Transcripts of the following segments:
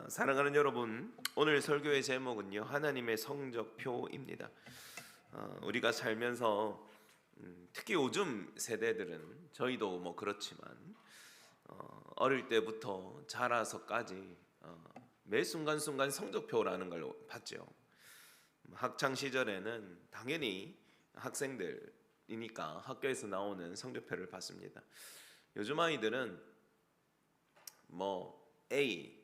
사랑하는 여러분, 오늘 설교의 제목은요, 하나님의 성적표입니다. 우리가 살면서 특히 요즘 세대들은, 저희도 뭐 그렇지만 어릴 때부터 자라서까지 매 순간순간 성적표라는 걸 봤죠. 학창 시절에는 당연히 학생들이니까 학교에서 나오는 성적표를 봤습니다. 요즘 아이들은 뭐 A,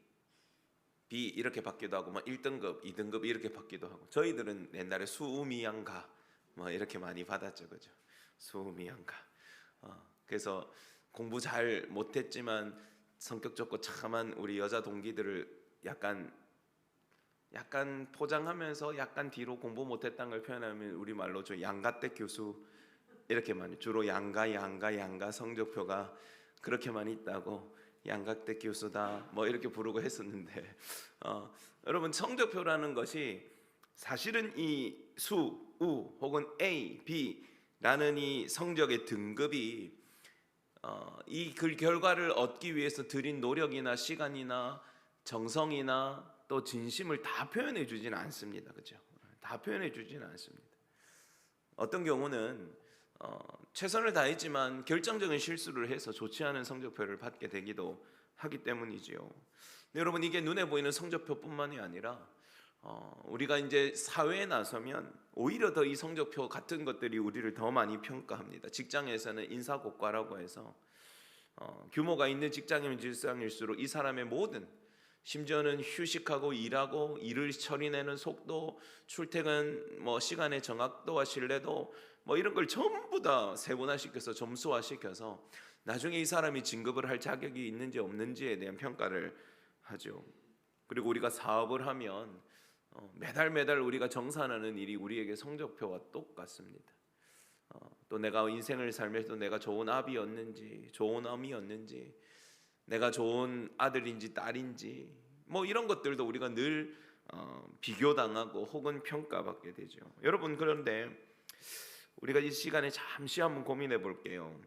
B 이렇게 받기도 하고, 뭐 1등급, 2등급 이렇게 받기도 하고, 저희들은 옛날에 수미양가 뭐 이렇게 많이 받았죠, 그죠? 수미양가. 그래서 공부 잘 못했지만 성격 좋고 참한 우리 여자 동기들을 약간 포장하면서 약간 뒤로 공부 못했다는 걸 표현하면 우리 말로 저 양가댁 교수 이렇게 많이, 주로 양가 성적표가 그렇게 많이 있다고 양가댁 교수다 뭐 이렇게 부르고 했었는데, 여러분, 성적표라는 것이 사실은 이 수, 우 혹은 A, B라는 이 성적의 등급이 이 그 결과를 얻기 위해서 들인 노력이나 시간이나 정성이나 또 진심을 다 표현해 주지는 않습니다, 그죠? 다 표현해 주지는 않습니다. 어떤 경우는 최선을 다했지만 결정적인 실수를 해서 좋지 않은 성적표를 받게 되기도 하기 때문이지요. 근데 여러분, 이게 눈에 보이는 성적표뿐만이 아니라 우리가 이제 사회에 나서면 오히려 더 이 성적표 같은 것들이 우리를 더 많이 평가합니다. 직장에서는 인사고과라고 해서 규모가 있는 직장이면 직장일수록 이 사람의 모든, 심지어는 휴식하고 일하고 일을 처리내는 속도, 출퇴근 뭐 시간의 정확도와 신뢰도 뭐 이런 걸 전부 다 세분화시켜서 점수화시켜서 나중에 이 사람이 진급을 할 자격이 있는지 없는지에 대한 평가를 하죠. 그리고 우리가 사업을 하면 매달 우리가 정산하는 일이 우리에게 성적표와 똑같습니다. 또 내가 인생을 살면서 내가 좋은 아비였는지 좋은 어미였는지, 내가 좋은 아들인지 딸인지 뭐 이런 것들도 우리가 늘 비교당하고 혹은 평가받게 되죠. 여러분, 그런데 우리가 이 시간에 잠시 한번 고민해 볼게요.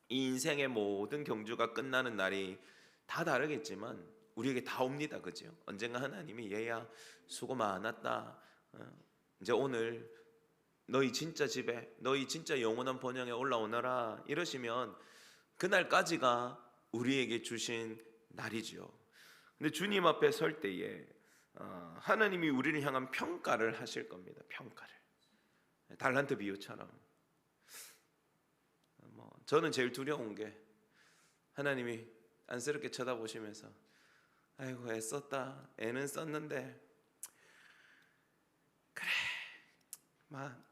이 인생의 모든 경주가 끝나는 날이 다 다르겠지만 우리에게 다 옵니다, 그죠? 언젠가 하나님이 얘야 수고 많았다, 이제 오늘 너희 진짜 집에, 너희 진짜 영원한 번영에 올라오너라 이러시면 그날까지가 우리에게 주신 날이지요. 근데 주님 앞에 설 때에 하나님이 우리를 향한 평가를 하실 겁니다. 평가를. 달란트 비유처럼. 저는 제일 두려운 게 하나님이 안쓰럽게 쳐다보시면서 아이고 애썼다, 애는 썼는데 그래 막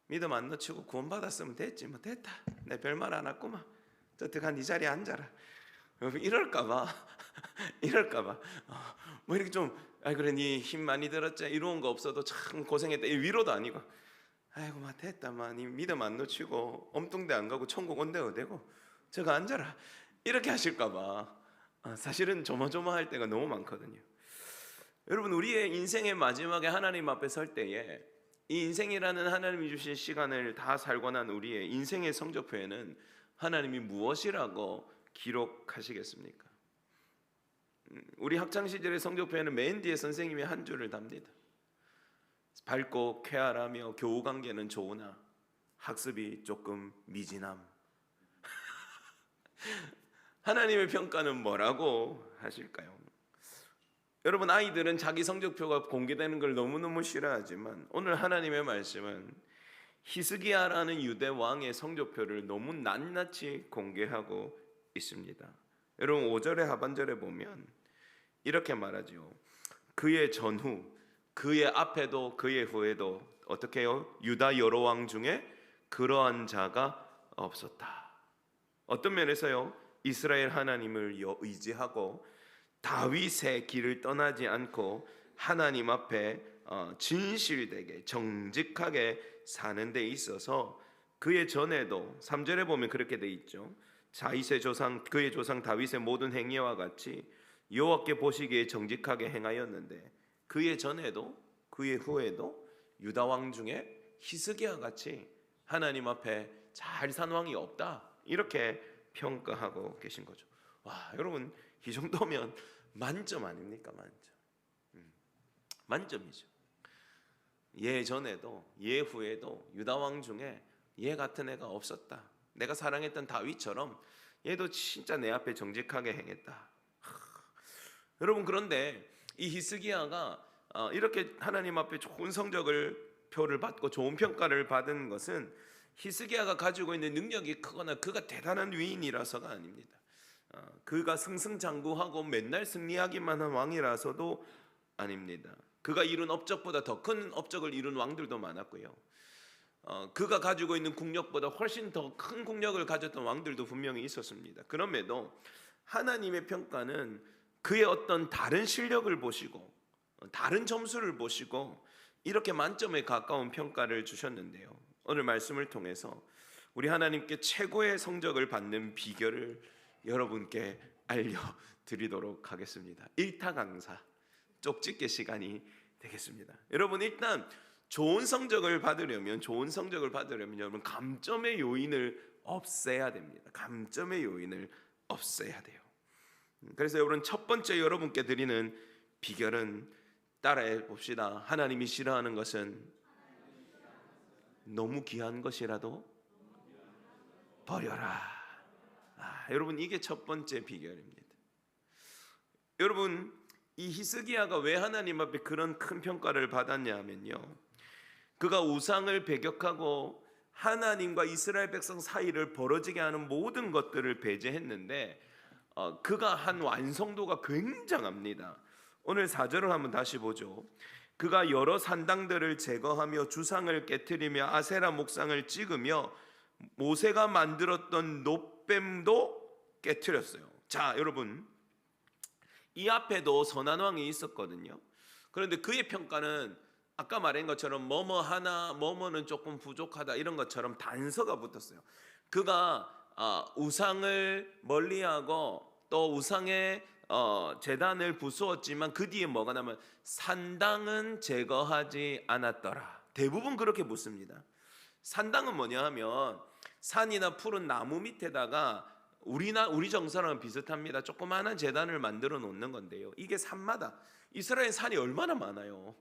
믿음 안 놓치고 구원받았으면 됐지, 뭐 됐다, 내 별말 안 했구만, 저떡한 네 자리에 앉아라, 이럴까봐 뭐 이렇게 좀 그래 네 힘 많이 들었지, 이로운 거 없어도 참 고생했다, 이 위로도 아니고 아이고 막 됐다, 막 네 믿음 안 놓치고 엄뚱대 안 가고 천국 온대 어되고 저거 앉아라, 이렇게 하실까봐 사실은 조마조마할 때가 너무 많거든요. 여러분, 우리의 인생의 마지막에 하나님 앞에 설 때에 이 인생이라는 하나님이 주신 시간을 다 살고 난 우리의 인생의 성적표에는 하나님이 무엇이라고 기록하시겠습니까? 우리 학창시절의 성적표에는 맨 뒤에 선생님이 한 줄을 답니다. 밝고 쾌활하며 교우관계는 좋으나 학습이 조금 미진함. 하나님의 평가는 뭐라고 하실까요? 여러분, 아이들은 자기 성적표가 공개되는 걸 너무너무 싫어하지만 오늘 하나님의 말씀은 히스기야라는 유대 왕의 성적표를 너무 낱낱이 공개하고 있습니다. 여러분, 5절의 하반절에 보면 이렇게 말하죠. 그의 전후, 그의 앞에도 그의 후에도 어떻게 해요? 유다 여러 왕 중에 그러한 자가 없었다. 어떤 면에서요? 이스라엘 하나님을 의지하고 다윗의 길을 떠나지 않고 하나님 앞에 진실되게 정직하게 사는 데 있어서 그의 전에도 3절에 보면 그렇게 돼 있죠. 그의 조상 다윗의 모든 행위와 같이 여호와께 보시기에 정직하게 행하였는데 그의 전에도 그의 후에도 유다 왕 중에 히스기야 같이 하나님 앞에 잘 산 왕이 없다, 이렇게 평가하고 계신 거죠. 와, 여러분, 이 정도면 만점 아닙니까? 만점. 만점이죠. 예전에도 예후에도 유다 왕 중에 얘 같은 애가 없었다. 내가 사랑했던 다윗처럼 얘도 진짜 내 앞에 정직하게 행했다. 여러분, 그런데 이 히스기야가 이렇게 하나님 앞에 좋은 성적을 표를 받고 좋은 평가를 받은 것은 히스기야가 가지고 있는 능력이 크거나 그가 대단한 위인이라서가 아닙니다. 그가 승승장구하고 맨날 승리하기만 한 왕이라서도 아닙니다. 그가 이룬 업적보다 더 큰 업적을 이룬 왕들도 많았고요. 그가 가지고 있는 국력보다 훨씬 더 큰 국력을 가졌던 왕들도 분명히 있었습니다. 그럼에도 하나님의 평가는 그의 어떤 다른 실력을 보시고 다른 점수를 보시고 이렇게 만점에 가까운 평가를 주셨는데요. 오늘 말씀을 통해서 우리 하나님께 최고의 성적을 받는 비결을 여러분께 알려드리도록 하겠습니다. 일타 강사 쪽집게 시간이 되겠습니다. 여러분, 일단 좋은 성적을 받으려면 여러분 감점의 요인을 없애야 됩니다. 감점의 요인을 없애야 돼요. 그래서 여러분, 첫 번째 여러분께 드리는 비결은 따라해 봅시다. 하나님이 싫어하는 것은 너무 귀한 것이라도 버려라. 여러분, 이게 첫 번째 비결입니다. 여러분, 이 히스기야가 왜 하나님 앞에 그런 큰 평가를 받았냐 하면요, 그가 우상을 배격하고 하나님과 이스라엘 백성 사이를 벌어지게 하는 모든 것들을 배제했는데 그가 한 완성도가 굉장합니다. 오늘 4절을 한번 다시 보죠. 그가 여러 산당들을 제거하며 주상을 깨트리며 아세라 목상을 찍으며 모세가 만들었던 놋뱀도 깨트렸어요. 자, 여러분, 이 앞에도 선한 왕이 있었거든요. 그런데 그의 평가는 아까 말한 것처럼 뭐뭐 하나, 뭐뭐는 조금 부족하다 이런 것처럼 단서가 붙었어요. 그가 우상을 멀리하고 또 우상의 제단을 부수었지만 그 뒤에 뭐가 나면 산당은 제거하지 않았더라. 대부분 그렇게 묻습니다. 산당은 뭐냐 하면 산이나 푸른 나무 밑에다가 우리 정서랑 비슷합니다. 조그마한 제단을 만들어 놓는 건데요. 이게 산마다, 이스라엘 산이 얼마나 많아요.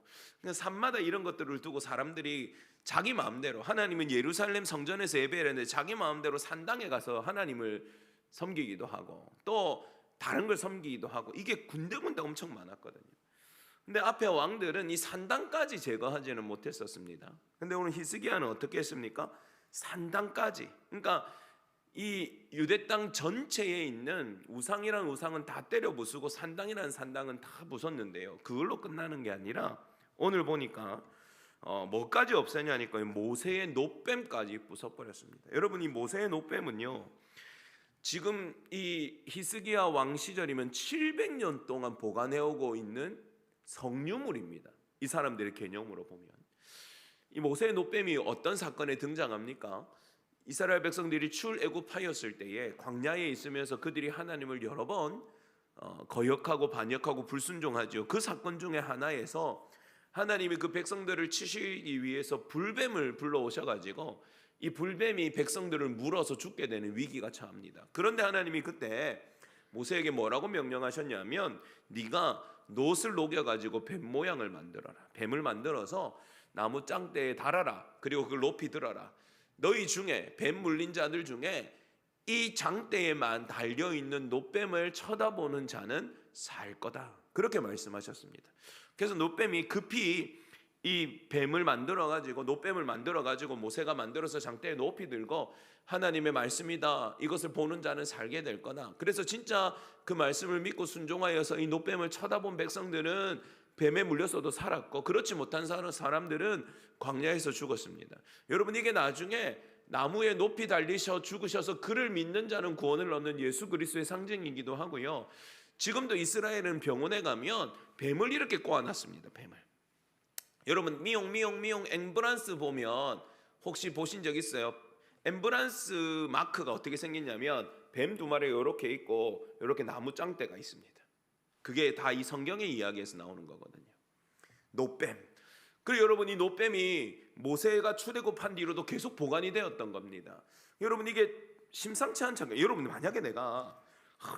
산마다 이런 것들을 두고 사람들이 자기 마음대로, 하나님은 예루살렘 성전에서 예배를 했는데 자기 마음대로 산당에 가서 하나님을 섬기기도 하고 또 다른 걸 섬기기도 하고, 이게 군데군데 엄청 많았거든요. 근데 앞에 왕들은 이 산당까지 제거하지는 못했었습니다. 근데 오늘 히스기야는 어떻게 했습니까? 산당까지, 그러니까 이 유대 땅 전체에 있는 우상이라는 우상은 다 때려 부수고 산당이라는 산당은 다 부쉈는데요, 그걸로 끝나는 게 아니라 오늘 보니까 뭐까지 없애냐니까 모세의 놋뱀까지 부숴버렸습니다. 여러분, 이 모세의 놋뱀은요, 지금 이 히스기야 왕 시절이면 700년 동안 보관해오고 있는 성유물입니다. 이 사람들의 개념으로 보면 이 모세의 놋뱀이 어떤 사건에 등장합니까? 이스라엘 백성들이 출애굽하였을 때에 광야에 있으면서 그들이 하나님을 여러 번 거역하고 반역하고 불순종하죠. 그 사건 중에 하나에서 하나님이 그 백성들을 치시기 위해서 불뱀을 불러오셔가지고 이 불뱀이 백성들을 물어서 죽게 되는 위기가 처합니다. 그런데 하나님이 그때 모세에게 뭐라고 명령하셨냐면, 네가 놋을 녹여가지고 뱀 모양을 만들어라. 뱀을 만들어서 나무 짱대에 달아라. 그리고 그걸 높이 들어라. 너희 중에 뱀 물린 자들 중에 이 장대에만 달려있는 놋뱀을 쳐다보는 자는 살 거다. 그렇게 말씀하셨습니다. 그래서 놋뱀이 급히 이 뱀을 만들어가지고, 놋뱀을 만들어가지고 모세가 만들어서 장대에 높이 들고 하나님의 말씀이다, 이것을 보는 자는 살게 될 거다. 그래서 진짜 그 말씀을 믿고 순종하여서 이 놋뱀을 쳐다본 백성들은 뱀에 물렸어도 살았고, 그렇지 못한 사람들은 광야에서 죽었습니다. 여러분, 이게 나중에 나무에 높이 달리셔 죽으셔서 그를 믿는 자는 구원을 얻는 예수 그리스도의 상징이기도 하고요. 지금도 이스라엘은 병원에 가면 뱀을 이렇게 꼬아놨습니다. 뱀을. 여러분, 미용 엠브란스 보면 혹시 보신 적 있어요? 엠브란스 마크가 어떻게 생겼냐면 뱀 두 마리가 이렇게 있고 이렇게 나무 짱대가 있습니다. 그게 다 이 성경의 이야기에서 나오는 거거든요. 놋뱀. 그리고 여러분, 이 놋뱀이 모세가 출애굽한 뒤로도 계속 보관이 되었던 겁니다. 여러분, 이게 심상치 않잖아요. 여러분, 만약에 내가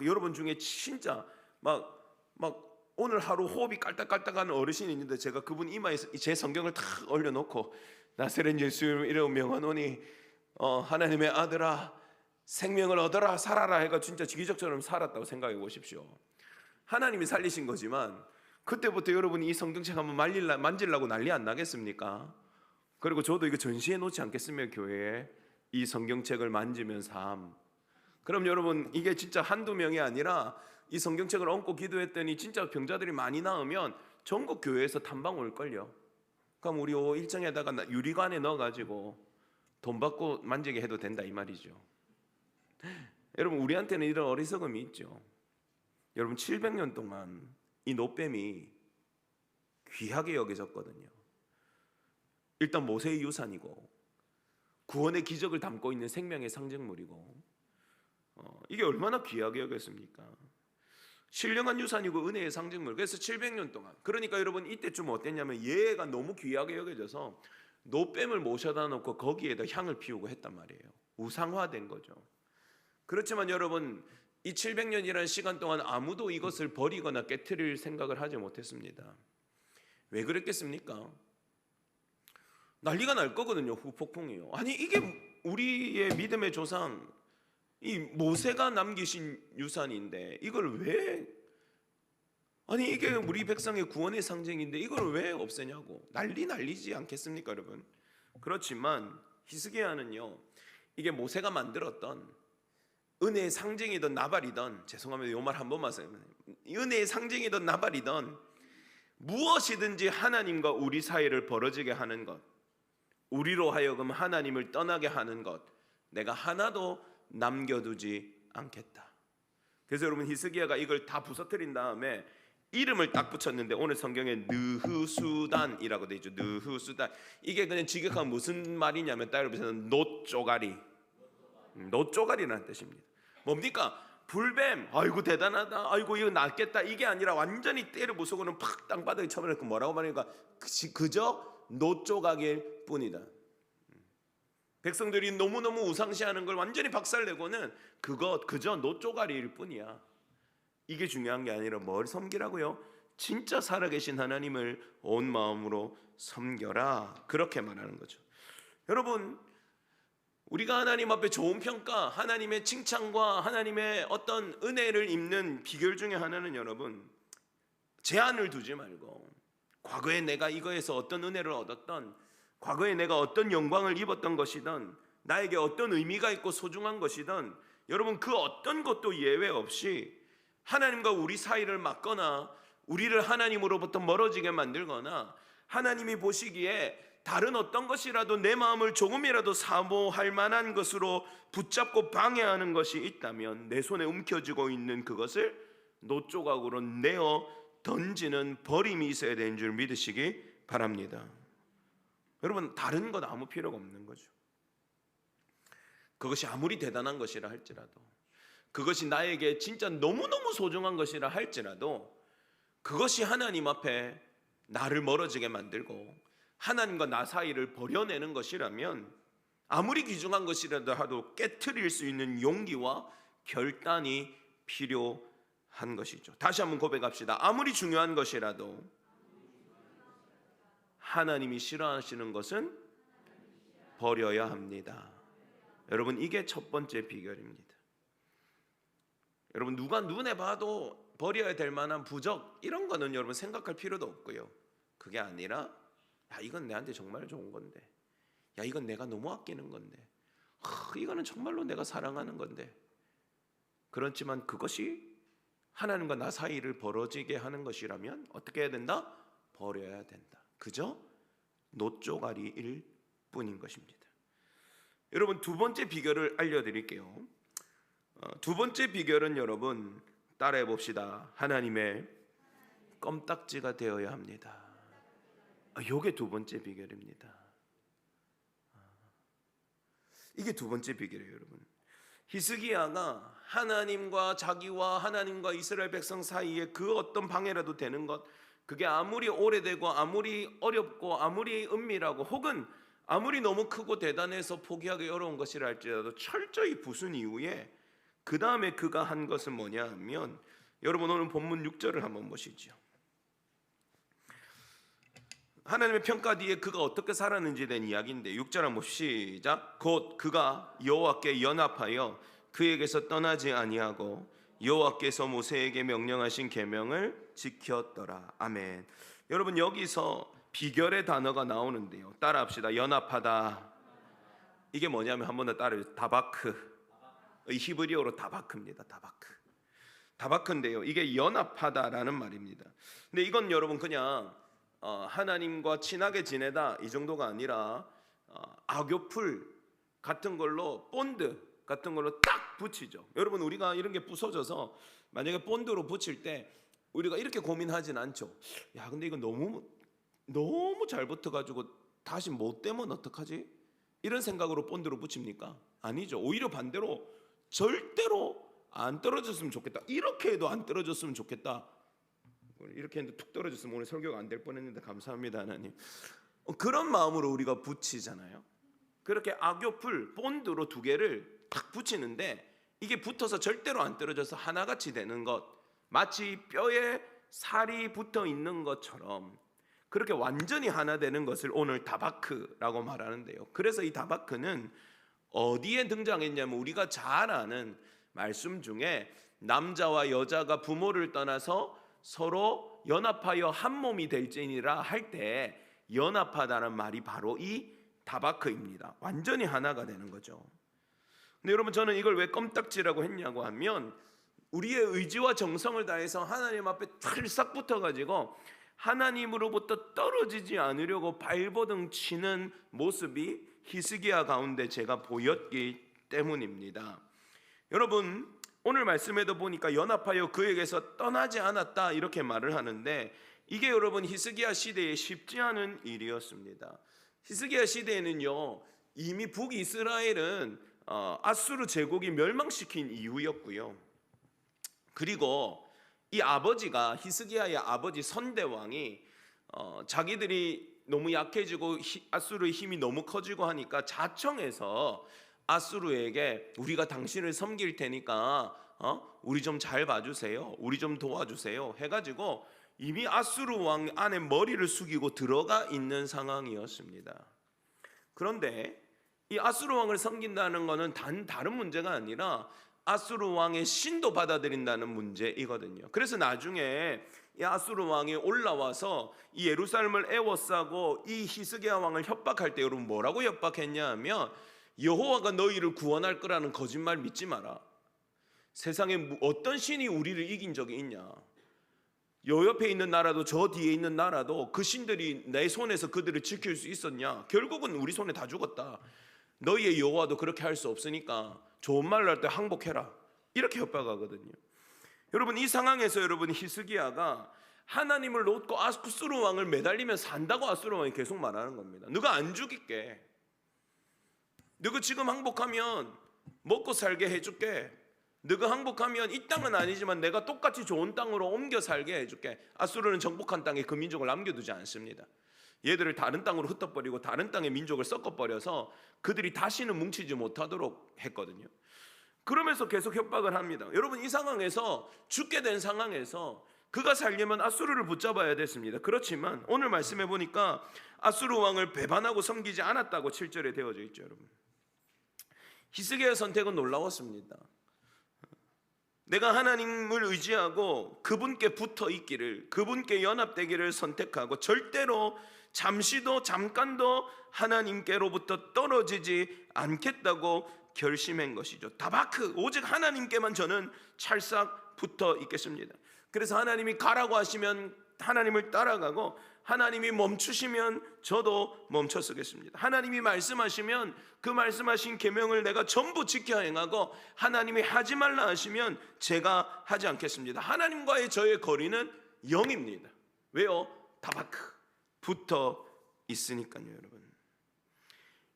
여러분 중에 진짜 막 막 오늘 하루 호흡이 깔딱깔딱하는 어르신이 있는데 제가 그분 이마에 제 성경을 다 올려놓고 나사렛 예수 이름 명하노니 하나님의 아들아 생명을 얻어라 살아라 해가 진짜 기적처럼 살았다고 생각해 보십시오. 하나님이 살리신 거지만 그때부터 여러분이 이 성경책 한번 만지려고 난리 안 나겠습니까? 그리고 저도 이거 전시해 놓지 않겠습니까? 교회에 이 성경책을 만지면 삶. 그럼 여러분 이게 진짜 한두 명이 아니라 이 성경책을 얹고 기도했더니 진짜 병자들이 많이 나으면 전국 교회에서 탐방 올걸요. 그럼 우리 일정에다가 유리관에 넣어가지고 돈 받고 만지게 해도 된다 이 말이죠. 여러분 우리한테는 이런 어리석음이 있죠. 여러분 700년 동안 이 노뱀이 귀하게 여겨졌거든요. 일단 모세의 유산이고 구원의 기적을 담고 있는 생명의 상징물이고 이게 얼마나 귀하게 여겼습니까? 신령한 유산이고 은혜의 상징물. 그래서 700년 동안 그러니까 여러분 이때쯤 어땠냐면 얘가 너무 귀하게 여겨져서 노뱀을 모셔다 놓고 거기에다 향을 피우고 했단 말이에요. 우상화된 거죠. 그렇지만 여러분 이 700년이라는 시간 동안 아무도 이것을 버리거나 깨트릴 생각을 하지 못했습니다. 왜 그랬겠습니까? 난리가 날 거거든요. 후폭풍이요. 아니 이게 우리의 믿음의 조상 이 모세가 남기신 유산인데 이걸 왜 아니 이게 우리 백성의 구원의 상징인데 이걸 왜 없애냐고 난리지 않겠습니까 여러분? 그렇지만 히스기야는요 이게 모세가 만들었던 은혜의 상징이던 나발이던 죄송합니다 요 말 한 번만 써요. 은혜의 상징이던 나발이던 무엇이든지 하나님과 우리 사이를 벌어지게 하는 것 우리로 하여금 하나님을 떠나게 하는 것 내가 하나도 남겨두지 않겠다. 그래서 여러분 히스기야가 이걸 다 부서뜨린 다음에 이름을 딱 붙였는데 오늘 성경에 느흐수단이라고 되어 있죠. 느흐수단 이게 그냥 직역하면 무슨 말이냐면 따로 보시면 놋조가리 놋조가리라는 뜻입니다. 뭡니까? 불뱀 아이고 대단하다 아이고 이거 낫겠다 이게 아니라 완전히 때려 부수고는 팍 땅바닥에 쳐버렸고 뭐라고 말하니까 그저 놋조각일 뿐이다. 백성들이 너무너무 우상시하는 걸 완전히 박살내고는 그저 놋조가리일 뿐이야. 이게 중요한 게 아니라 뭘 섬기라고요? 진짜 살아계신 하나님을 온 마음으로 섬겨라 그렇게 말하는 거죠. 여러분 우리가 하나님 앞에 좋은 평가 하나님의 칭찬과 하나님의 어떤 은혜를 입는 비결 중에 하나는 여러분 제한을 두지 말고 과거에 내가 이거에서 어떤 은혜를 얻었던 과거에 내가 어떤 영광을 입었던 것이든 나에게 어떤 의미가 있고 소중한 것이든 여러분 그 어떤 것도 예외 없이 하나님과 우리 사이를 막거나 우리를 하나님으로부터 멀어지게 만들거나 하나님이 보시기에 다른 어떤 것이라도 내 마음을 조금이라도 사모할 만한 것으로 붙잡고 방해하는 것이 있다면 내 손에 움켜쥐고 있는 그것을 놋조각으로 내어 던지는 버림이 있어야 되는 줄 믿으시기 바랍니다. 여러분 다른 것 아무 필요가 없는 거죠. 그것이 아무리 대단한 것이라 할지라도 그것이 나에게 진짜 너무너무 소중한 것이라 할지라도 그것이 하나님 앞에 나를 멀어지게 만들고 하나님과 나 사이를 버려내는 것이라면 아무리 귀중한 것이라도 하도 깨트릴 수 있는 용기와 결단이 필요한 것이죠. 다시 한번 고백합시다. 아무리 중요한 것이라도 하나님이 싫어하시는 것은 버려야 합니다. 여러분 이게 첫 번째 비결입니다. 여러분 누가 눈에 봐도 버려야 될 만한 부적 이런 거는 여러분 생각할 필요도 없고요. 그게 아니라 야 이건 내한테 정말 좋은 건데 야 이건 내가 너무 아끼는 건데 이거는 정말로 내가 사랑하는 건데 그렇지만 그것이 하나님과 나 사이를 벌어지게 하는 것이라면 어떻게 해야 된다? 버려야 된다. 그저 놋조가리일 뿐인 것입니다. 여러분 두 번째 비결을 알려드릴게요. 두 번째 비결은 여러분 따라해 봅시다. 하나님의 껌딱지가 되어야 합니다. 이게 두 번째 비결입니다. 이게 두 번째 비결이에요, 여러분. 히스기야가 하나님과 자기와 하나님과 이스라엘 백성 사이에 그 어떤 방해라도 되는 것, 그게 아무리 오래되고 아무리 어렵고 아무리 은밀하고 혹은 아무리 너무 크고 대단해서 포기하기 어려운 것이라 할지라도 철저히 부순 이후에 그 다음에 그가 한 것은 뭐냐 하면 여러분 오늘 본문 6절을 한번 보시죠. 하나님의 평가 뒤에 그가 어떻게 살았는지에 대한 이야기인데 6절 한번 시작. 곧 그가 여호와께 연합하여 그에게서 떠나지 아니하고 여호와께서 모세에게 명령하신 계명을 지켰더라. 아멘. 여러분 여기서 비결의 단어가 나오는데요, 따라합시다. 연합하다. 이게 뭐냐면 한 번 더 따라해주세요. 다바크. 히브리어로 다바크입니다. 다바크인데요, 이게 연합하다라는 말입니다. 근데 이건 여러분 그냥 하나님과 친하게 지내다 이 정도가 아니라 악교풀 같은 걸로, 본드 같은 걸로 딱 붙이죠. 여러분 우리가 이런 게 부서져서 만약에 본드로 붙일 때 우리가 이렇게 고민하진 않죠. 야 근데 이거 너무 잘 붙어가지고 다시 못 되면 어떡하지? 이런 생각으로 본드로 붙입니까? 아니죠. 오히려 반대로 절대로 안 떨어졌으면 좋겠다, 이렇게 해도 안 떨어졌으면 좋겠다, 이렇게 했는데 툭 떨어졌으면 오늘 설교가 안 될 뻔했는데 감사합니다 하나님, 그런 마음으로 우리가 붙이잖아요. 그렇게 악교풀 본드로 두 개를 탁 붙이는데 이게 붙어서 절대로 안 떨어져서 하나같이 되는 것, 마치 뼈에 살이 붙어 있는 것처럼 그렇게 완전히 하나 되는 것을 오늘 다바크라고 말하는데요. 그래서 이 다바크는 어디에 등장했냐면 우리가 잘 아는 말씀 중에 남자와 여자가 부모를 떠나서 서로 연합하여 한 몸이 될지니라 할 때 연합하다는 말이 바로 이 다바크입니다. 완전히 하나가 되는 거죠. 근데 여러분 저는 이걸 왜 껌딱지라고 했냐고 하면 우리의 의지와 정성을 다해서 하나님 앞에 털싹 붙어가지고 하나님으로부터 떨어지지 않으려고 발버둥 치는 모습이 히스기야 가운데 제가 보였기 때문입니다. 여러분 오늘 말씀에도 보니까 연합하여 그에게서 떠나지 않았다 이렇게 말을 하는데 이게 여러분 히스기야 시대에 쉽지 않은 일이었습니다. 히스기야 시대에는요 이미 북이스라엘은 아수르 제국이 멸망시킨 이후였고요. 그리고 이 아버지가, 히스기야의 아버지 선대왕이 자기들이 너무 약해지고 아수르의 힘이 너무 커지고 하니까 자청해서 아수르에게 우리가 당신을 섬길 테니까 우리 좀 잘 봐주세요, 우리 좀 도와주세요 해가지고 이미 아수르 왕 안에 머리를 숙이고 들어가 있는 상황이었습니다. 그런데 이 아수르 왕을 섬긴다는 것은 다른 문제가 아니라 아수르 왕의 신도 받아들인다는 문제이거든요. 그래서 나중에 이 아수르 왕이 올라와서 이 예루살렘을 에워싸고 이 히스기야 왕을 협박할 때 여러분 뭐라고 협박했냐 하면 여호와가 너희를 구원할 거라는 거짓말 믿지 마라. 세상에 어떤 신이 우리를 이긴 적이 있냐? 요 옆에 있는 나라도 저 뒤에 있는 나라도 그 신들이 내 손에서 그들을 지킬 수 있었냐? 결국은 우리 손에 다 죽었다. 너희의 여호와도 그렇게 할 수 없으니까 좋은 말을 할 때 항복해라. 이렇게 협박하거든요. 여러분 이 상황에서 여러분 히스기야가 하나님을 놓고 아수르 왕을 매달리면 산다고 아수르 왕이 계속 말하는 겁니다. 너가 안 죽일게. 너가 지금 항복하면 먹고 살게 해줄게. 너가 항복하면 이 땅은 아니지만 내가 똑같이 좋은 땅으로 옮겨 살게 해줄게. 아수르는 정복한 땅에 그 민족을 남겨두지 않습니다. 얘들을 다른 땅으로 흩어버리고 다른 땅의 민족을 섞어버려서 그들이 다시는 뭉치지 못하도록 했거든요. 그러면서 계속 협박을 합니다. 여러분 이 상황에서 죽게 된 상황에서 그가 살려면 아수르를 붙잡아야 됐습니다. 그렇지만 오늘 말씀해 보니까 아수르 왕을 배반하고 섬기지 않았다고 7절에 되어져 있죠. 여러분 히스기야의 선택은 놀라웠습니다. 내가 하나님을 의지하고 그분께 붙어 있기를, 그분께 연합되기를 선택하고 절대로 잠시도 잠깐도 하나님께로부터 떨어지지 않겠다고 결심한 것이죠. 다바크, 오직 하나님께만 저는 찰싹 붙어 있겠습니다. 그래서 하나님이 가라고 하시면 하나님을 따라가고 하나님이 멈추시면 저도 멈춰 서겠습니다. 하나님이 말씀하시면 그 말씀하신 계명을 내가 전부 지켜 행하고 하나님이 하지 말라 하시면 제가 하지 않겠습니다. 하나님과의 저의 거리는 0입니다. 왜요? 다바크, 붙어 있으니까요. 여러분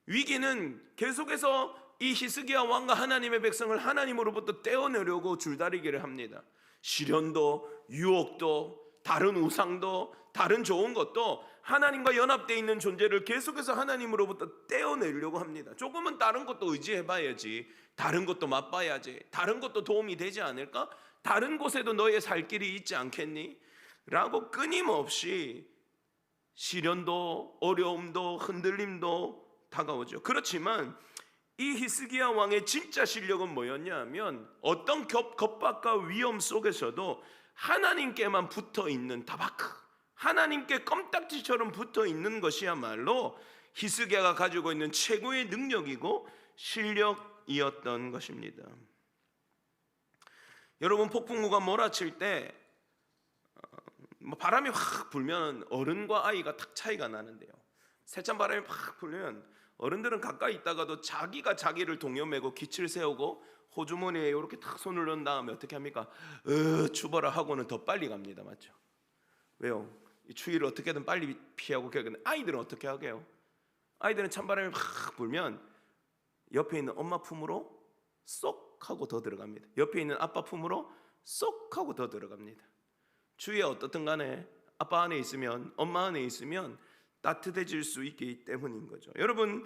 위기는 계속해서 이 히스기야 왕과 하나님의 백성을 하나님으로부터 떼어내려고 줄다리기를 합니다. 시련도, 유혹도, 다른 우상도, 다른 좋은 것도 하나님과 연합되어 있는 존재를 계속해서 하나님으로부터 떼어내려고 합니다. 조금은 다른 것도 의지해봐야지, 다른 것도 맛봐야지, 다른 것도 도움이 되지 않을까? 다른 곳에도 너의 살 길이 있지 않겠니? 라고 끊임없이 시련도 어려움도 흔들림도 다가오죠. 그렇지만 이 히스기야 왕의 진짜 실력은 뭐였냐 하면 어떤 겁박과 위험 속에서도 하나님께만 붙어있는 다바크, 하나님께 껌딱지처럼 붙어있는 것이야말로 히스기야가 가지고 있는 최고의 능력이고 실력이었던 것입니다. 여러분, 폭풍우가 몰아칠 때 바람이 확 불면 어른과 아이가 탁 차이가 나는데요, 세찬 바람이 확 불면 어른들은 가까이 있다가도 자기가 자기를 동여매고 기치를 세우고 호주머니에 이렇게 탁 손을 넣은 다음에 어떻게 합니까? 추버라 하고는 더 빨리 갑니다. 맞죠? 왜요? 이 추위를 어떻게든 빨리 피하고. 근데 아이들은 어떻게 하게요? 아이들은 찬바람이 확 불면 옆에 있는 엄마 품으로 쏙 하고 더 들어갑니다. 옆에 있는 아빠 품으로 쏙 하고 더 들어갑니다. 추위에 어떻든 간에 아빠 안에 있으면, 엄마 안에 있으면 따뜻해질 수 있기 때문인 거죠. 여러분,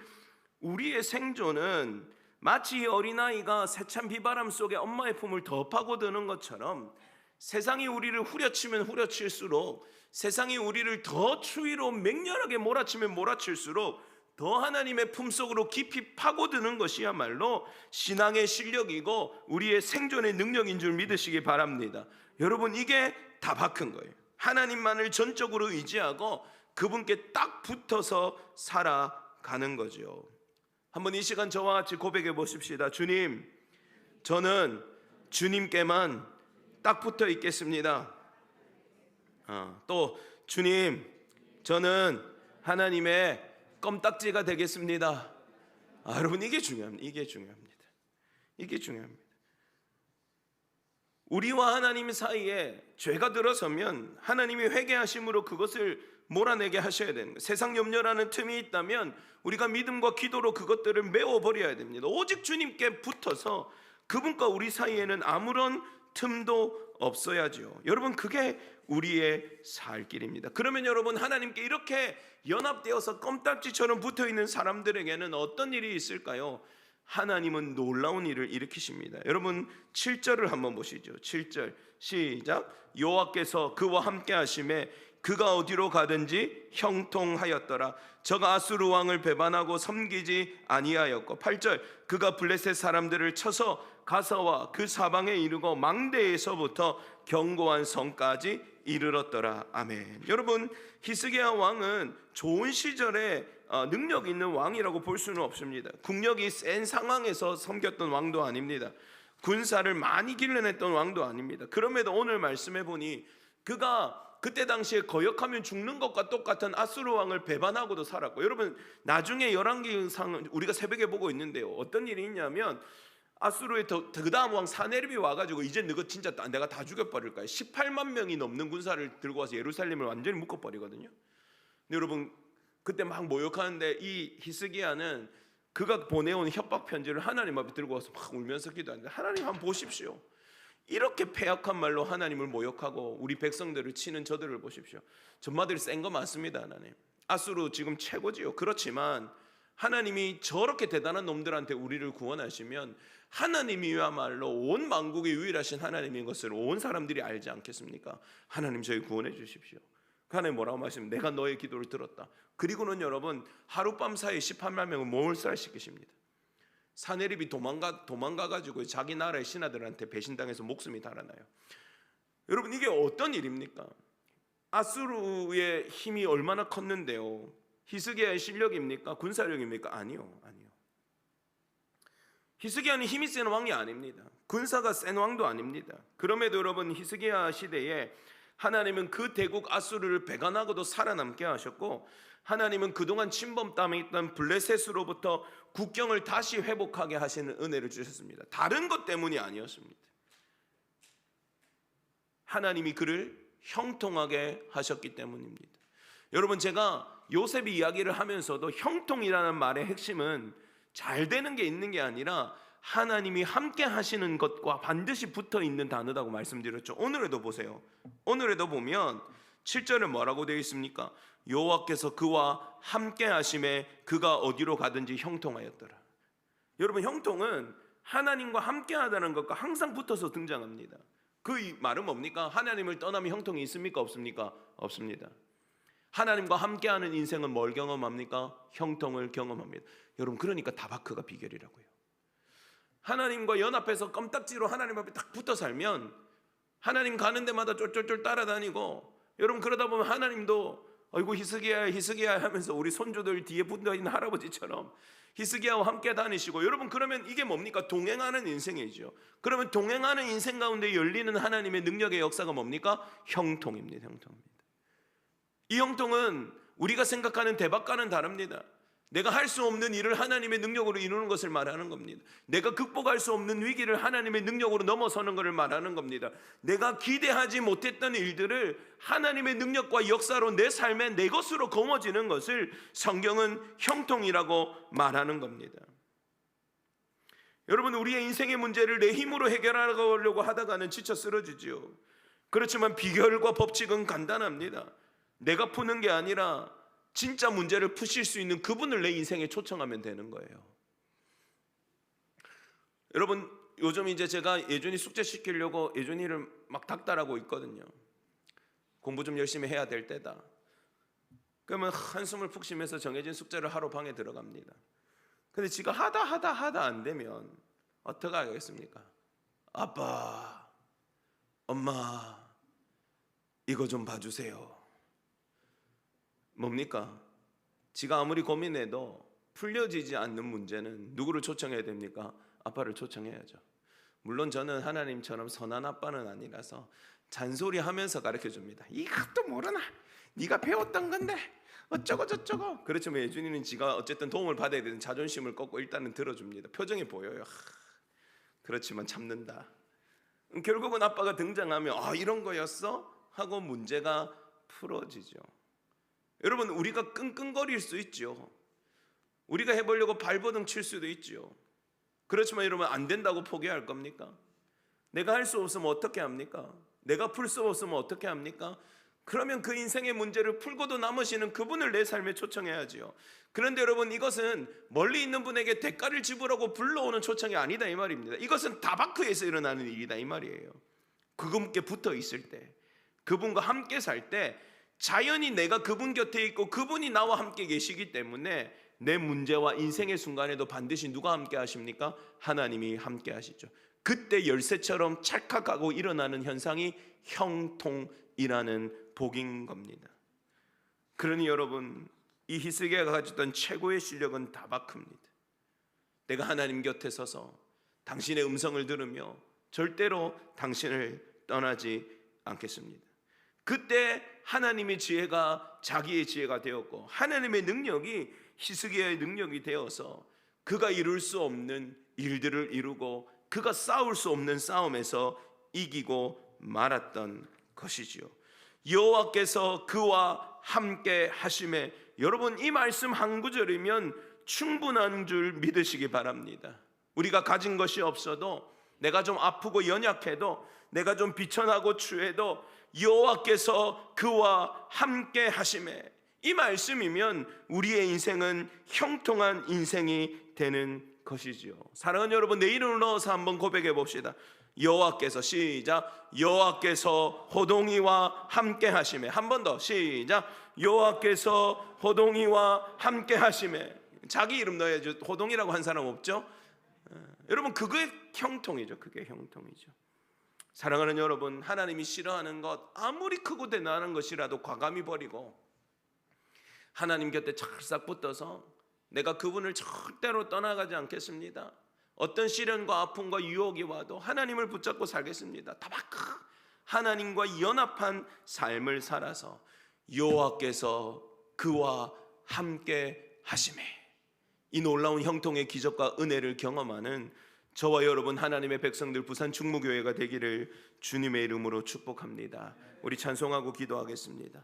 우리의 생존은 마치 어린아이가 세찬 비바람 속에 엄마의 품을 더 파고드는 것처럼 세상이 우리를 후려치면 후려칠수록, 세상이 우리를 더 추위로 맹렬하게 몰아치면 몰아칠수록 더 하나님의 품속으로 깊이 파고드는 것이야말로 신앙의 실력이고 우리의 생존의 능력인 줄 믿으시기 바랍니다. 여러분, 이게 다박한 거예요. 하나님만을 전적으로 의지하고 그분께 딱 붙어서 살아가는 거죠. 한번 이 시간 저와 같이 고백해 보십시다. 주님, 저는 주님께만 딱 붙어 있겠습니다. 또 주님, 저는 하나님의 껌딱지가 되겠습니다. 여러분, 이게 중요합니다. 이게 중요합니다. 우리와 하나님 사이에 죄가 들어서면 하나님이 회개하심으로 그것을 몰아내게 하셔야 되는 거예요. 세상 염려라는 틈이 있다면 우리가 믿음과 기도로 그것들을 메워버려야 됩니다. 오직 주님께 붙어서 그분과 우리 사이에는 아무런 틈도 없어야죠. 여러분, 그게 우리의 살 길입니다. 그러면 여러분, 하나님께 이렇게 연합되어서 껌딱지처럼 붙어있는 사람들에게는 어떤 일이 있을까요? 하나님은 놀라운 일을 일으키십니다. 여러분, 7절을 한번 보시죠. 7절 시작. 여호와께서 그와 함께 하심에 그가 어디로 가든지 형통하였더라. 저가 아수르 왕을 배반하고 섬기지 아니하였고. 8절 그가 블레셋 사람들을 쳐서 가사와 그 사방에 이르고 망대에서부터 견고한 성까지 이르렀더라. 아멘. 여러분, 히스기야 왕은 좋은 시절에 능력 있는 왕이라고 볼 수는 없습니다. 국력이 센 상황에서 섬겼던 왕도 아닙니다. 군사를 많이 길러냈던 왕도 아닙니다. 그럼에도 오늘 말씀해 보니 그가 그때 당시에 거역하면 죽는 것과 똑같은 아수르 왕을 배반하고도 살았고, 여러분, 나중에 열왕기상 우리가 새벽에 보고 있는데요, 어떤 일이 있냐면 아수르의 그 다음 왕 사네립이 와가지고 이제 너가 진짜 내가 다 죽여버릴 거야. 18만 명이 넘는 군사를 들고 와서 예루살렘을 완전히 묶어버리거든요. 근데 여러분, 그때 막 모욕하는데 이 히스기야는 그가 보내온 협박 편지를 하나님 앞에 들고 와서 막 울면서 기도하는데, 하나님 한번 보십시오. 이렇게 패역한 말로 하나님을 모욕하고 우리 백성들을 치는 저들을 보십시오. 전마들이 센 거 맞습니다. 하나님, 아수르 지금 최고지요. 그렇지만 하나님이 저렇게 대단한 놈들한테 우리를 구원하시면 하나님이야말로 온 만국의 유일하신 하나님인 것을 온 사람들이 알지 않겠습니까? 하나님, 저희 구원해 주십시오. 하나님 뭐라고 말씀하시면 내가 너의 기도를 들었다. 그리고는 여러분, 하룻밤 사이에 18만 명을 몰살시키십니다. 사네립이 도망가가지고 자기 나라의 신하들한테 배신당해서 목숨이 달아나요. 여러분, 이게 어떤 일입니까? 아수르의 힘이 얼마나 컸는데요, 히스기야의 실력입니까? 군사력입니까? 아니요. 히스기야는 힘이 센 왕이 아닙니다. 군사가 센 왕도 아닙니다. 그럼에도 여러분, 히스기야 시대에 하나님은 그 대국 아수르를 배반하고도 살아남게 하셨고, 하나님은 그동안 침범당해 있던 블레셋으로부터 국경을 다시 회복하게 하시는 은혜를 주셨습니다. 다른 것 때문이 아니었습니다. 하나님이 그를 형통하게 하셨기 때문입니다. 여러분, 제가 요셉이 이야기를 하면서도 형통이라는 말의 핵심은 잘 되는 게 있는 게 아니라 하나님이 함께 하시는 것과 반드시 붙어 있는 단어라고 말씀드렸죠. 오늘에도 보세요. 오늘에도 보면 7절에 뭐라고 되어 있습니까? 여호와께서 그와 함께 하심에 그가 어디로 가든지 형통하였더라. 여러분, 형통은 하나님과 함께 하다는 것과 항상 붙어서 등장합니다. 그 말은 뭡니까? 하나님을 떠나면 형통이 있습니까? 없습니까? 없습니다. 하나님과 함께하는 인생은 뭘 경험합니까? 형통을 경험합니다. 여러분, 그러니까 다바크가 비결이라고요. 하나님과 연합해서 껌딱지로 하나님 앞에 딱 붙어 살면 하나님 가는 데마다 쫄쫄쫄 따라다니고, 여러분 그러다 보면 하나님도 아이고 히스기야 히스기야 하면서 우리 손주들 뒤에 붙어 있는 할아버지처럼 히스기야와 함께 다니시고, 여러분 그러면 이게 뭡니까? 동행하는 인생이죠. 그러면 동행하는 인생 가운데 열리는 하나님의 능력의 역사가 뭡니까? 형통입니다. 형통입니다. 이 형통은 우리가 생각하는 대박과는 다릅니다. 내가 할 수 없는 일을 하나님의 능력으로 이루는 것을 말하는 겁니다. 내가 극복할 수 없는 위기를 하나님의 능력으로 넘어서는 것을 말하는 겁니다. 내가 기대하지 못했던 일들을 하나님의 능력과 역사로 내 삶에 내 것으로 거머쥐는 것을 성경은 형통이라고 말하는 겁니다. 여러분, 우리의 인생의 문제를 내 힘으로 해결하려고 하다가는 지쳐 쓰러지죠. 그렇지만 비결과 법칙은 간단합니다. 내가 푸는 게 아니라 진짜 문제를 푸실 수 있는 그분을 내 인생에 초청하면 되는 거예요. 여러분, 요즘 이제 제가 예준이 숙제 시키려고 예준이를 막 닥달하고 있거든요. 공부 좀 열심히 해야 될 때다. 그러면 한숨을 푹 쉬면서 정해진 숙제를 하러 방에 들어갑니다. 근데 지가 하다 안 되면 어떻게 하겠습니까? 아빠, 엄마, 이거 좀 봐주세요. 뭡니까? 지가 아무리 고민해도 풀려지지 않는 문제는 누구를 초청해야 됩니까? 아빠를 초청해야죠. 물론 저는 하나님처럼 선한 아빠는 아니라서 잔소리하면서 가르쳐줍니다. 이것도 모르나? 네가 배웠던 건데 어쩌고 저쩌고. 그렇지만 예준이는 지가 어쨌든 도움을 받아야 되는 자존심을 꺾고 일단은 들어줍니다. 표정이 보여요. 그렇지만 참는다. 결국은 아빠가 등장하면 이런 거였어? 하고 문제가 풀어지죠. 여러분, 우리가 끙끙거릴 수 있죠. 우리가 해보려고 발버둥 칠 수도 있죠. 그렇지만 여러분, 안 된다고 포기할 겁니까? 내가 할 수 없으면 어떻게 합니까? 내가 풀 수 없으면 어떻게 합니까? 그러면 그 인생의 문제를 풀고도 남으시는 그분을 내 삶에 초청해야지요. 그런데 여러분, 이것은 멀리 있는 분에게 대가를 지불하고 불러오는 초청이 아니다 이 말입니다. 이것은 다바크에서 일어나는 일이다 이 말이에요. 그분께 붙어 있을 때, 그분과 함께 살 때 자연히 내가 그분 곁에 있고 그분이 나와 함께 계시기 때문에 내 문제와 인생의 순간에도 반드시 누가 함께 하십니까? 하나님이 함께 하시죠. 그때 열쇠처럼 찰칵하고 일어나는 현상이 형통이라는 복인 겁니다. 그러니 여러분, 이 히스기야가 가졌던 최고의 실력은 다바크입니다. 내가 하나님 곁에 서서 당신의 음성을 들으며 절대로 당신을 떠나지 않겠습니다. 그때 하나님의 지혜가 자기의 지혜가 되었고 하나님의 능력이 히스기야의 능력이 되어서 그가 이룰 수 없는 일들을 이루고 그가 싸울 수 없는 싸움에서 이기고 말았던 것이지요. 여호와께서 그와 함께 하심에, 여러분 이 말씀 한 구절이면 충분한 줄 믿으시기 바랍니다. 우리가 가진 것이 없어도, 내가 좀 아프고 연약해도, 내가 좀 비천하고 추해도 여호와께서 그와 함께 하심에, 이 말씀이면 우리의 인생은 형통한 인생이 되는 것이지요. 사랑하는 여러분, 내 이름을 넣어서 한번 고백해 봅시다. 여호와께서, 시작, 여호와께서 호동이와 함께 하심에. 한 번 더, 시작, 여호와께서 호동이와 함께 하심에. 자기 이름 넣어야죠. 호동이라고 한 사람 없죠? 여러분, 그게 형통이죠. 그게 형통이죠. 사랑하는 여러분, 하나님이 싫어하는 것 아무리 크고 대단한 것이라도 과감히 버리고 하나님 곁에 찰싹 붙어서 내가 그분을 절대로 떠나가지 않겠습니다. 어떤 시련과 아픔과 유혹이 와도 하나님을 붙잡고 살겠습니다. 다바크, 하나님과 연합한 삶을 살아서 여호와께서 그와 함께 하심에, 이 놀라운 형통의 기적과 은혜를 경험하는 저와 여러분 하나님의 백성들 부산 충무교회가 되기를 주님의 이름으로 축복합니다. 우리 찬송하고 기도하겠습니다.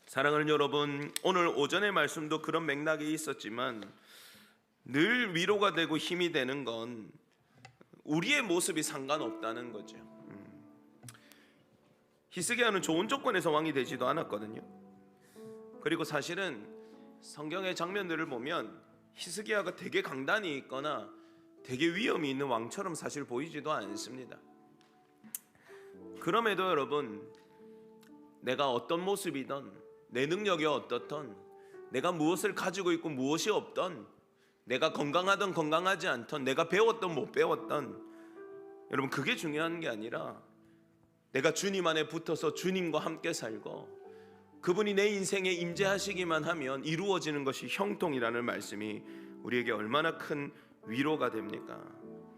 사랑하는 여러분, 오늘 오전의 말씀도 그런 맥락이 있었지만 늘 위로가 되고 힘이 되는 건 우리의 모습이 상관없다는 거죠. 히스기야는 좋은 조건에서 왕이 되지도 않았거든요. 그리고 사실은 성경의 장면들을 보면 히스기야가 되게 강단이 있거나 되게 위험이 있는 왕처럼 사실 보이지도 않습니다. 그럼에도 여러분, 내가 어떤 모습이든, 내 능력이 어떻든, 내가 무엇을 가지고 있고 무엇이 없든, 내가 건강하든 건강하지 않든, 내가 배웠든 못 배웠든, 여러분 그게 중요한 게 아니라 내가 주님 안에 붙어서 주님과 함께 살고 그분이 내 인생에 임재하시기만 하면 이루어지는 것이 형통이라는 말씀이 우리에게 얼마나 큰 위로가 됩니까?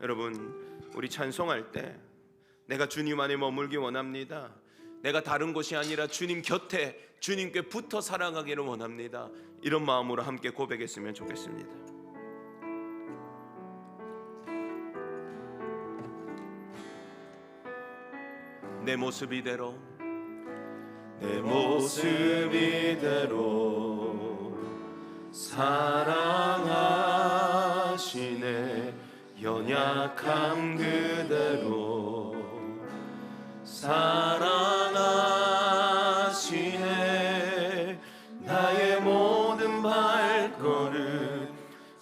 여러분, 우리 찬송할 때 내가 주님 안에 머물기 원합니다. 내가 다른 곳이 아니라 주님 곁에 주님께 붙어 살아가기를 원합니다. 이런 마음으로 함께 고백했으면 좋겠습니다. 내 모습 이대로, 내 모습 이대로 사랑하시네. 연약함 그대로 사랑하시네. 나의 모든 발걸음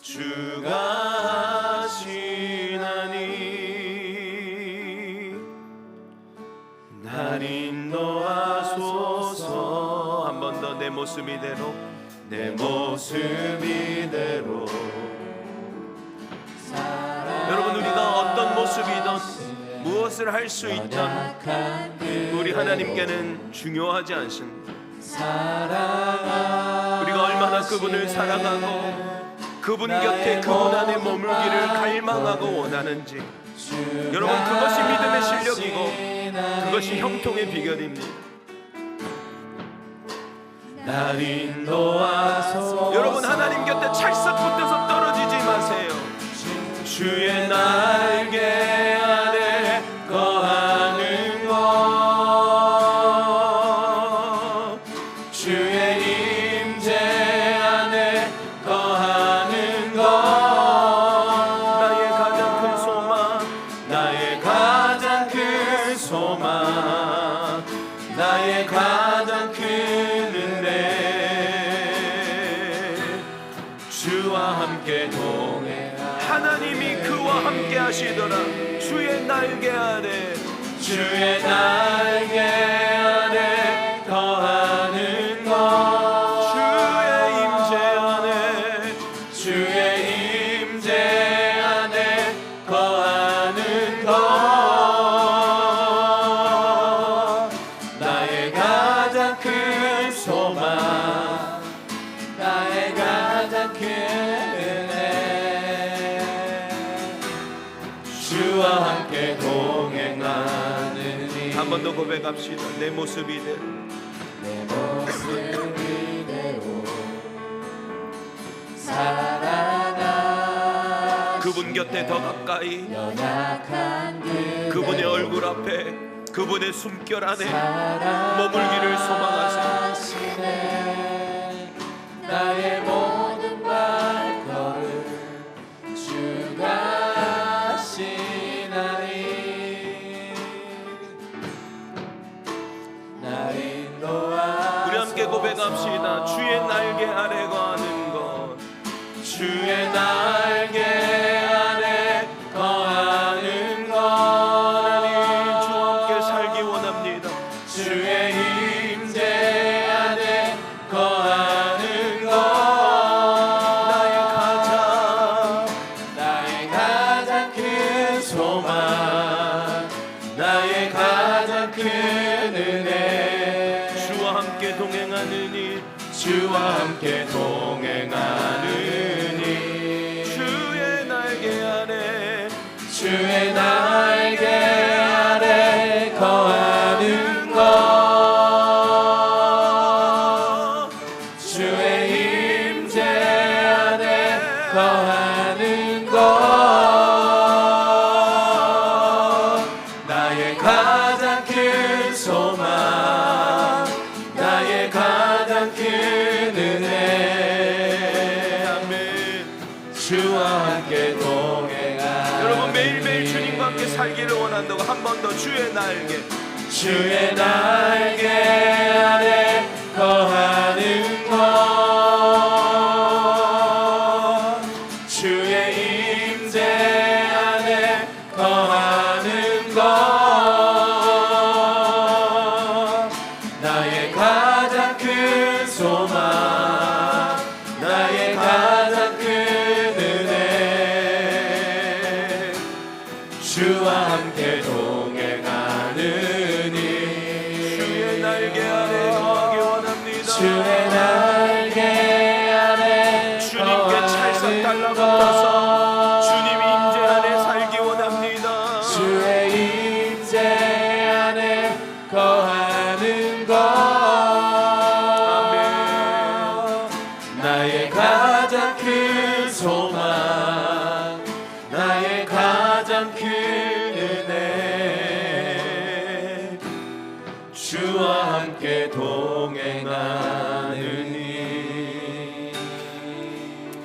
주가 하시나니 날 인도하소서. 한 번 더. 내 모습 이대로, 내 모습 이대로. 여러분, 우리가 어떤 모습이든 무엇을 할 수 있든 우리 하나님께는 중요하지 않습니다. 우리가 얼마나 그분을 사랑하고 그분 곁에 그분 안에 머물기를 갈망하고 원하는지, 여러분 그것이 믿음의 실력이고 그것이 형통의 비결입니다. 날 인도하소서. 여러분, 하나님 곁에 찰싹 붙어서 떨어지지 마세요. 주의 날개 아래 거하는 것, 주의 임재 안에 거하는 것, 나의 가장 큰 소망, 나의 가장 큰 소망, 나의 가장 큰 은혜. 주와 함께 동행, 하나님이 그와 함께 하시더라. 주의 날개 아래, 주의 날개 아래 거하는 것, 주의 임재 안에, 주의 임재 안에 거하는 것, 나의 가장 큰 소망, 나의 가장 큰 주와 함께 동행하느니. 한 번 더 고백합시다. 내 모습 이대로, 내 모습 이대로 살아가. 그분 곁에 더 가까이, 그분의 얼굴 앞에, 그분의 숨결 안에 머물기를 소망하세요. 나의 모든 발걸음 주가 우리 함께 고백합시다. 주의 날개 아래 거하는 것, 주의 날개 아래 거하는 것. 하나님, 주와 함께 살기 원합니다. 주의 임재 안에 거하는 것, 나의 가장 큰 소망, 나의 가장 큰 은혜. 주와 함께 동행하느니, 주와 함께 동행하느니, 주의 날개 아래, 주의 날개 아래 거하는 것, 주의 임재 안에 거하는 것, 나의 가장 큰 소망, 나의 가장 큰 은혜. 아멘. 주와 함께 동행하는. 여러분, 매일매일 주님과 함께 살기를 원한다고 한 번 더. 주의 날개, 주의 날개 아래 거하는 것, 주의 임재 함께 동행하느니 주의 날개 아래 거하기 원합니다. 주의 날개 아래 주님께 찰싹 달라붙어서 주님 임재 안에 살기 원합니다. 주의 임재 안에 거하는 것 아멘. 나의 가장 큰 소망 나의 가장 큰 은혜 주와 함께 동행하느니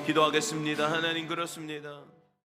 기도하겠습니다. 하나님, 그렇습니다.